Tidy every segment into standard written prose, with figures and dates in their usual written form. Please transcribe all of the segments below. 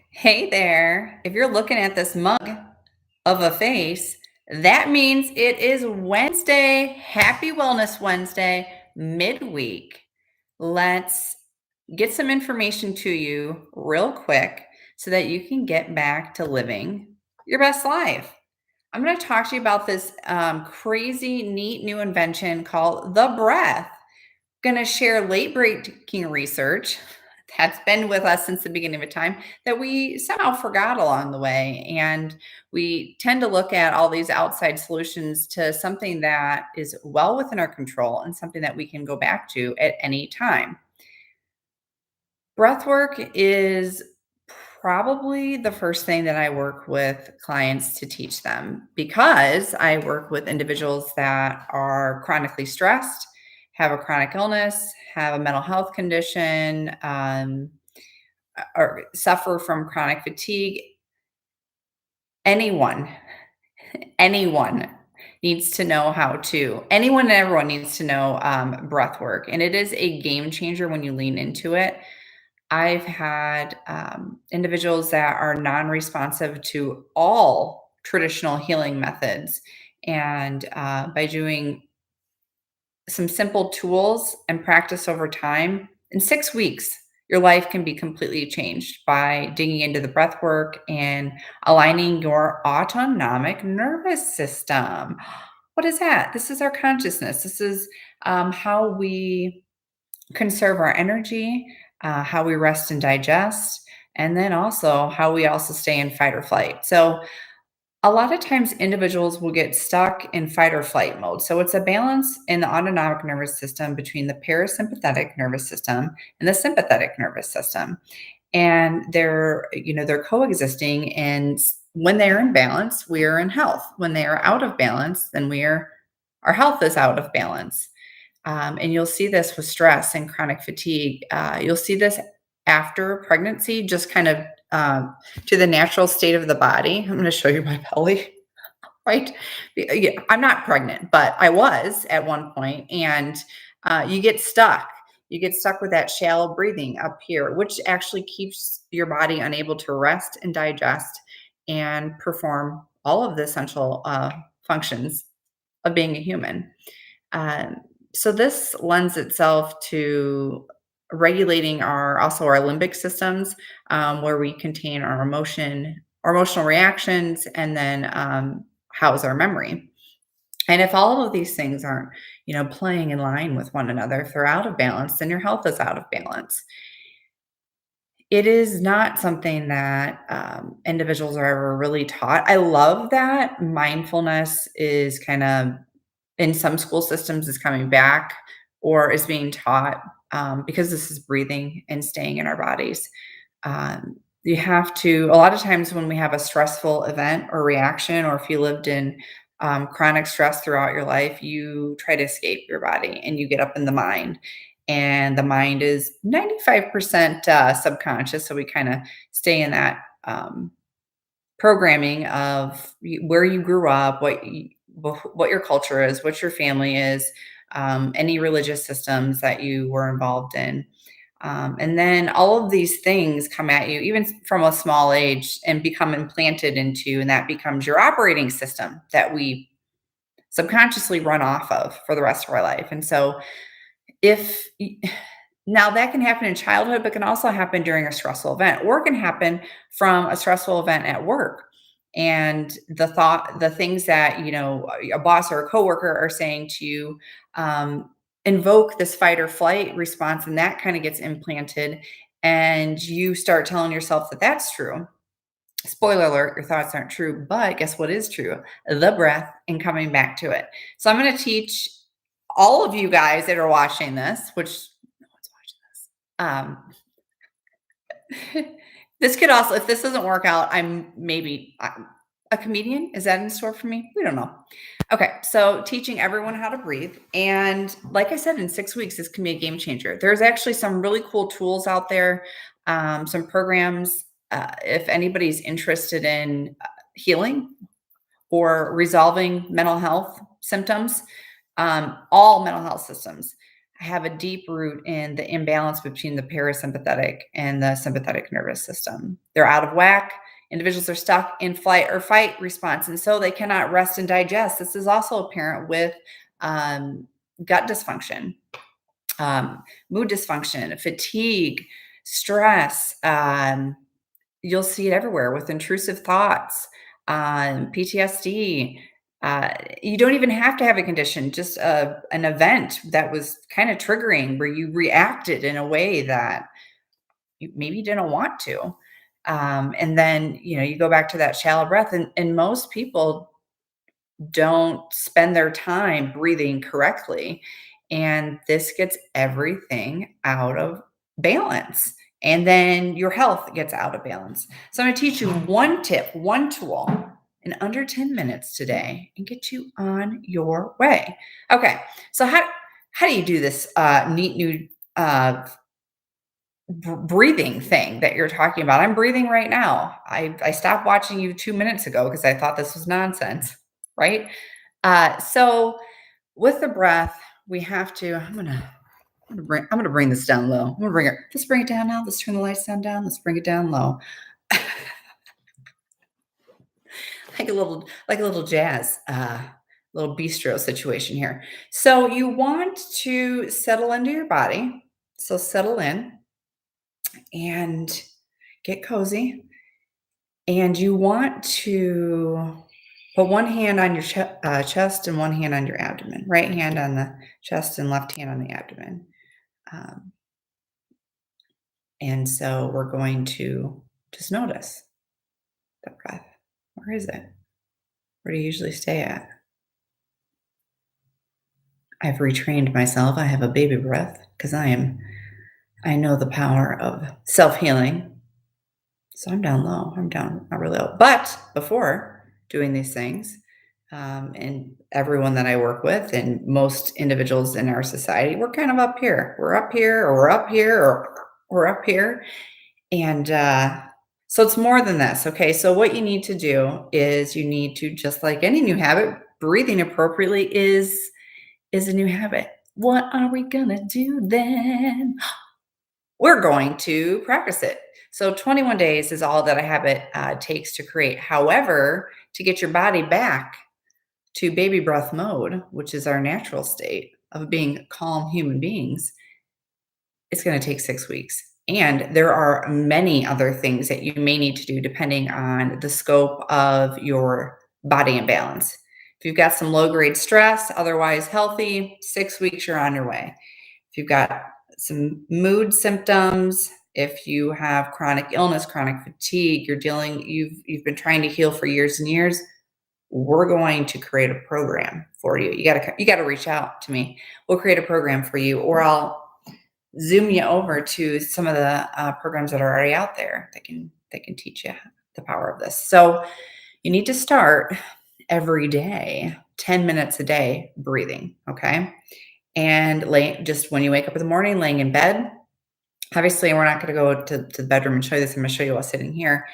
Hey there. If you're looking at this mug of a face, that means it is Wednesday. Happy Wellness Wednesday, midweek. Let's get some information to you real quick so that you can get back to living your best life. I'm going to talk to you about this crazy, neat new invention called the breath. Going to share late breaking research that's been with us since the beginning of time that we somehow forgot along the way. And we tend to look at all these outside solutions to something that is well within our control and something that we can go back to at any time. Breath work is probably the first thing that I work with clients to teach them because I work with individuals that are chronically stressed, have a chronic illness, have a mental health condition, or suffer from chronic fatigue. Anyone, anyone needs to know anyone and everyone needs to know breath work. And it is a game changer when you lean into it. I've had individuals that are non responsive to all traditional healing methods. And by doing some simple tools and practice over time, in 6 weeks, your life can be completely changed by digging into the breath work and aligning your autonomic nervous system. What is that? This is our consciousness. This is how we conserve our energy, how we rest and digest, and then also how we also stay in fight or flight. So, a lot of times individuals will get stuck in fight or flight mode. So, it's a balance in the autonomic nervous system between the parasympathetic nervous system and the sympathetic nervous system. And they're coexisting. And when they're in balance, we are in health. When they are out of balance, then our health is out of balance. And you'll see this with stress and chronic fatigue. You'll see this after pregnancy, just kind of to the natural state of the body. I'm going to show you my belly, right? Yeah, I'm not pregnant, but I was at one point, and you get stuck. You get stuck with that shallow breathing up here, which actually keeps your body unable to rest and digest and perform all of the essential functions of being a human. Um, so this lends itself to regulating our limbic systems, where we contain our emotional reactions, and then house our memory. And if all of these things aren't, playing in line with one another, if they're out of balance, then your health is out of balance. It is not something that individuals are ever really taught. I love that mindfulness is kind of in some school systems is coming back or is being taught, because this is breathing and staying in our bodies. You have to, a lot of times when we have a stressful event or reaction, or if you lived in chronic stress throughout your life, you try to escape your body and you get up in the mind. And the mind is 95% subconscious. So we kind of stay in that programming of where you grew up, what your culture is, what your family is, any religious systems that you were involved in. And then all of these things come at you, even from a small age, and become implanted into, and that becomes your operating system that we subconsciously run off of for the rest of our life. And so, if now that can happen in childhood, but can also happen during a stressful event, or it can happen from a stressful event at work. And the things that, a boss or a coworker are saying to you, invoke this fight or flight response, and that kind of gets implanted. And you start telling yourself that that's true. Spoiler alert, your thoughts aren't true, but guess what is true? The breath and coming back to it. So I'm going to teach all of you guys that are watching this, which no one's watching this. This could also, if this doesn't work out, I'm maybe a comedian. Is that in store for me? We don't know. Okay, so teaching everyone how to breathe. And like I said, in 6 weeks, this can be a game changer. There's actually some really cool tools out there, some programs. If anybody's interested in healing or resolving mental health symptoms, all mental health systems. have a deep root in the imbalance between the parasympathetic and the sympathetic nervous system. They're out of whack. Individuals are stuck in flight or fight response, and so they cannot rest and digest. This is also apparent with um, gut dysfunction, mood dysfunction, fatigue, stress. You'll see it everywhere with intrusive thoughts, PTSD. You don't even have to have a condition, just an event that was kind of triggering where you reacted in a way that you maybe didn't want to. And then, you go back to that shallow breath, and most people don't spend their time breathing correctly. And this gets everything out of balance. And then your health gets out of balance. So I'm going to teach you one tip, one tool in under 10 minutes today and get you on your way. Okay. So how do you do this neat new breathing thing that you're talking about? I'm breathing right now. I stopped watching you 2 minutes ago because I thought this was nonsense, right? So with the breath, we have to. I'm gonna bring this down low. I'm gonna bring it. Let's bring it down now. Let's turn the lights down. Let's bring it down low, like a little jazz, little bistro situation here. So you want to settle into your body. So settle in and get cozy. And you want to put one hand on your chest and one hand on your abdomen. Right hand on the chest and left hand on the abdomen. Um, and so we're going to just notice the breath. Where is it? Where do you usually stay at? I've retrained myself. I have a baby breath because I know the power of self-healing. So I'm down low. I'm down not really low. But before doing these things, and everyone that I work with and most individuals in our society, we're kind of up here. We're up here, or we're up here, or we're up here. And so it's more than this. Okay. So what you need to do is you need to, just like any new habit, breathing appropriately is a new habit. What are we gonna do then? We're going to practice it. So 21 days is all that a habit takes to create. However, to get your body back to baby breath mode, which is our natural state of being calm human beings, it's going to take 6 weeks. And there are many other things that you may need to do depending on the scope of your body imbalance. If you've got some low grade stress, otherwise healthy, 6 weeks, you're on your way. If you've got some mood symptoms, if you have chronic illness, chronic fatigue, you've been trying to heal for years and years, we're going to create a program for you. You got to reach out to me. We'll create a program for you, or I'll zoom you over to some of the programs that are already out there that can teach you the power of this. So you need to start every day, 10 minutes a day breathing. Okay. And just when you wake up in the morning, laying in bed. Obviously, we're not going to go to the bedroom and show you this. I'm going to show you while sitting here.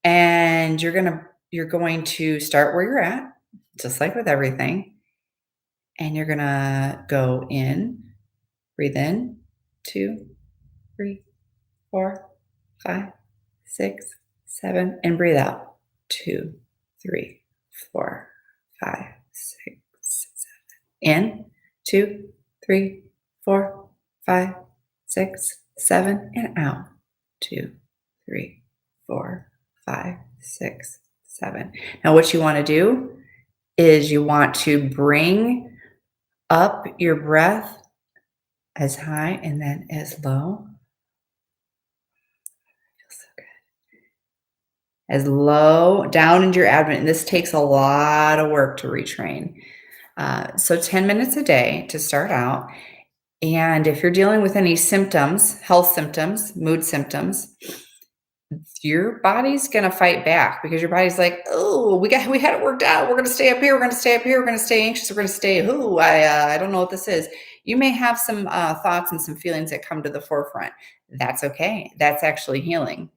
And you're going to start where you're at, just like with everything. And you're going to go in, breathe in, 2, 3, 4, 5, 6, 7, and breathe out. 2, 3, 4, 5, 6, 7. In, 2, 3, 4, 5, 6, 7, and out. 2, 3, 4, 5, 6, 7. Now, what you want to do is you want to bring up your breath as high and then as low. Feels so good. As low down into your abdomen. And this takes a lot of work to retrain. So 10 minutes a day to start out. And if you're dealing with any symptoms, health symptoms, mood symptoms, your body's going to fight back because your body's like, oh, we had it worked out. We're going to stay up here. We're going to stay up here. We're going to stay anxious. We're going to stay, I don't know what this is. You may have some thoughts and some feelings that come to the forefront. That's okay. That's actually healing.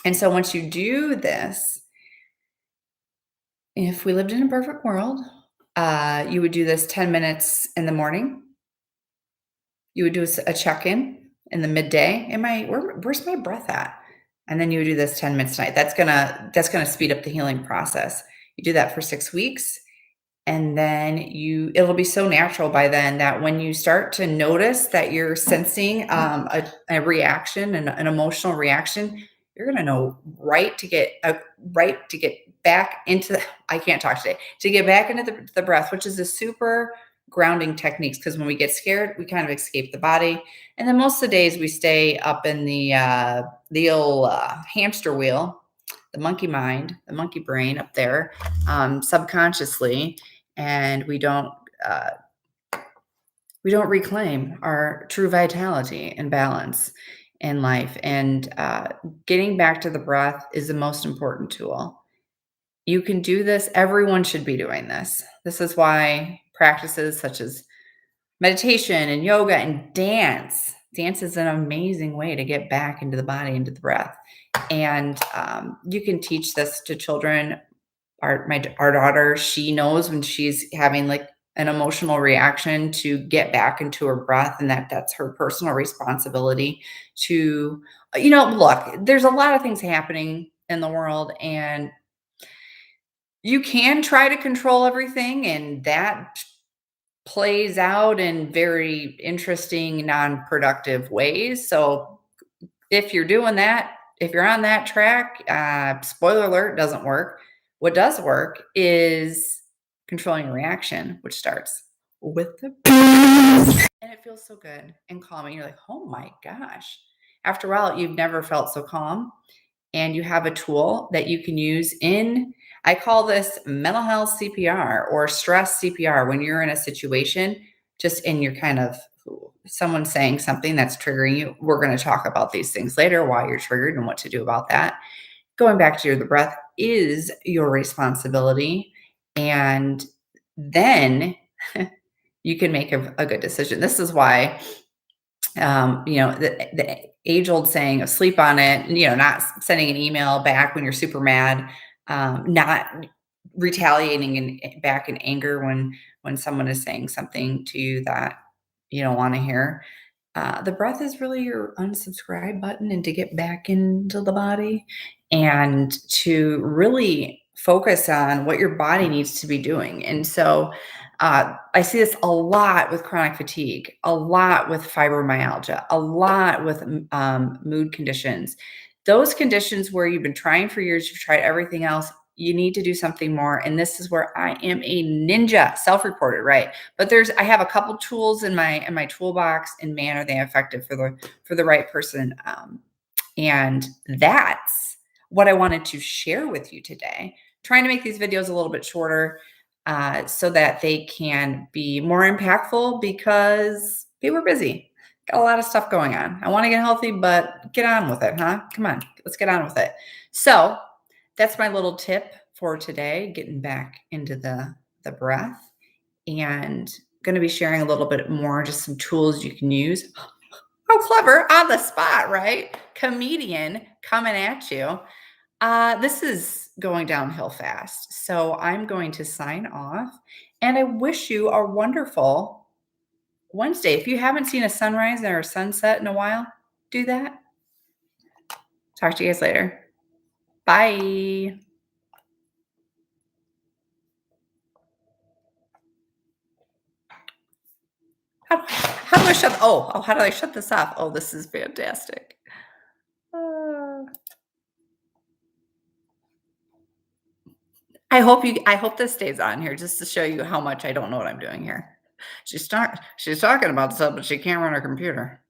And so once you do this, if we lived in a perfect world, you would do this 10 minutes in the morning, You would do a check-in in the midday. Where's my breath at? And then you would do this 10 minutes tonight. That's gonna speed up the healing process. You do that for 6 weeks, and then it'll be so natural by then that when you start to notice that you're sensing a reaction, an emotional reaction, you're gonna know right to get back into I can't talk today, to get back into the breath, which is a super grounding techniques because when we get scared, we kind of escape the body. And then most of the days we stay up in the old hamster wheel, the monkey mind, the monkey brain up there, subconsciously, and uh, we don't reclaim our true vitality and balance in life. And getting back to the breath is the most important tool. You can do this. Everyone should be doing this. This is why practices such as meditation and yoga and dance is an amazing way to get back into the body, into the breath. And you can teach this to children. Our daughter, she knows when she's having like an emotional reaction to get back into her breath, and that's her personal responsibility to, look, there's a lot of things happening in the world, and you can try to control everything, and that plays out in very interesting, non-productive ways. So if you're doing that, if you're on that track, spoiler alert, doesn't work. What does work is controlling your reaction, which starts with the and it feels so good and calming. You're like, oh my gosh. After a while, you've never felt so calm. And you have a tool that you can use I call this mental health CPR or stress CPR when you're in a situation, just in your kind of someone saying something that's triggering you. We're going to talk about these things later, why you're triggered and what to do about that. Going back to the breath is your responsibility. And then you can make a good decision. This is why, the age old saying of sleep on it, not sending an email back when you're super mad, not retaliating back in anger when someone is saying something to you that you don't want to hear. The breath is really your unsubscribe button and to get back into the body and to really focus on what your body needs to be doing. And so I see this a lot with chronic fatigue, a lot with fibromyalgia, a lot with mood conditions. Those conditions where you've been trying for years, you've tried everything else, you need to do something more. And this is where I am a ninja, self-reported, right? But I have a couple tools in my toolbox, and man, are they effective for the right person. And that's what I wanted to share with you today. Trying to make these videos a little bit shorter so that they can be more impactful because people are busy. Got a lot of stuff going on. I want to get healthy, but get on with it, huh? Come on, let's get on with it. So that's my little tip for today, getting back into the breath, and going to be sharing a little bit more, just some tools you can use. How clever, on the spot, right? Comedian coming at you. This is going downhill fast. So I'm going to sign off, and I wish you a wonderful Wednesday. If you haven't seen a sunrise or a sunset in a while, do that. Talk to you guys later. Bye. How do I shut? How do I shut this off? Oh, this is fantastic. I hope this stays on here just to show you how much I don't know what I'm doing here. She's talking about stuff, but she can't run her computer.